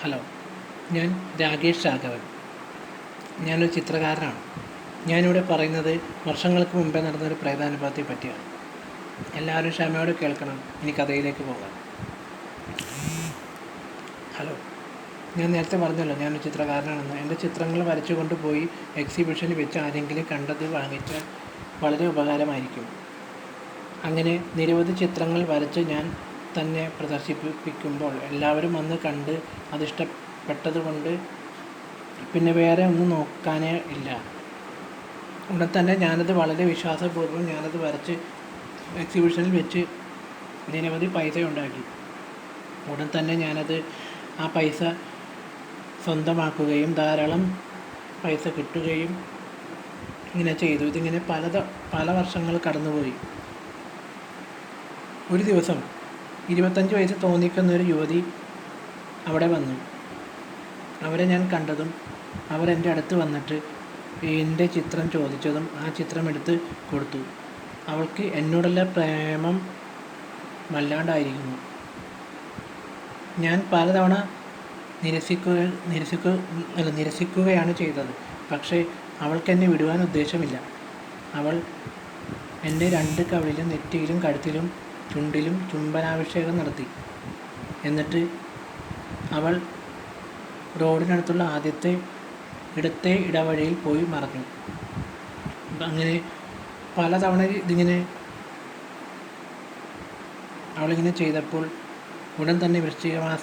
Hello, ഞാൻ രാകേഷ് രാഘവൻ. ഞാനൊരു ചിത്രകാരനാണ്. ഞാനിവിടെ പറയുന്നത് വർഷങ്ങൾക്ക് മുമ്പേ നടന്നൊരു പ്രേതാനുഭവത്തെ പറ്റിയാണ്. എല്ലാവരും ക്ഷമയോടെ കേൾക്കണം. ഇനി കഥയിലേക്ക് പോകാം. ഹലോ, ഞാൻ നേരത്തെ പറഞ്ഞല്ലോ ഞാനൊരു ചിത്രകാരനാണെന്ന്. എൻ്റെ ചിത്രങ്ങൾ വരച്ചു കൊണ്ടുപോയി എക്സിബിഷനിൽ വെച്ച് ആരെങ്കിലും കണ്ടത് വാങ്ങിച്ചാൽ വളരെ ഉപകാരമായിരിക്കും. അങ്ങനെ നിരവധി ചിത്രങ്ങൾ വരച്ച് ഞാൻ തന്നെ പ്രദർശിപ്പിക്കുമ്പോൾ എല്ലാവരും വന്ന് കണ്ട് അതിഷ്ടപ്പെട്ടതുകൊണ്ട് പിന്നെ വേറെ ഒന്നും നോക്കാനേ ഇല്ല. ഉടൻ തന്നെ ഞാനത് വളരെ വിശ്വാസപൂർവ്വം ഞാനത് വരച്ച് എക്സിബിഷനിൽ വെച്ച് നിരവധി പൈസ ഉണ്ടാക്കി. ഉടൻ തന്നെ ഞാനത് ആ പൈസ സ്വന്തമാക്കുകയും ധാരാളം പൈസ കിട്ടുകയും ഇങ്ങനെ ചെയ്തു. ഇതിങ്ങനെ പല വർഷങ്ങൾ കടന്നുപോയി. ഒരു ദിവസം 25 വയസ്സ് തോന്നിക്കുന്നൊരു യുവതി അവിടെ വന്നു. അവരെ ഞാൻ കണ്ടതും അവർ എൻ്റെ അടുത്ത് വന്നിട്ട് എൻ്റെ ചിത്രം ചോദിച്ചതും ആ ചിത്രം എടുത്ത് കൊടുത്തു. അവൾക്ക് എന്നോടുള്ള പ്രേമം വല്ലാണ്ടായിരിക്കുന്നു. ഞാൻ പലതവണ നിരസിക്കുകയാണ് ചെയ്തത്. പക്ഷേ അവൾക്കെന്നെ വിടുവാൻ ഉദ്ദേശമില്ല. അവൾ എൻ്റെ 2 കവിളിലും നെറ്റിയിലും കഴുത്തിലും ചുണ്ടിലും ചുംബനാഭിഷേകം നടത്തി. എന്നിട്ട് അവൾ റോഡിനടുത്തുള്ള ഇടത്തെ ഇടവഴിയിൽ പോയി മറഞ്ഞു. അങ്ങനെ പലതവണ അവളിങ്ങനെ ചെയ്തപ്പോൾ ഉടൻ തന്നെ വൃശ്ചിക മാസം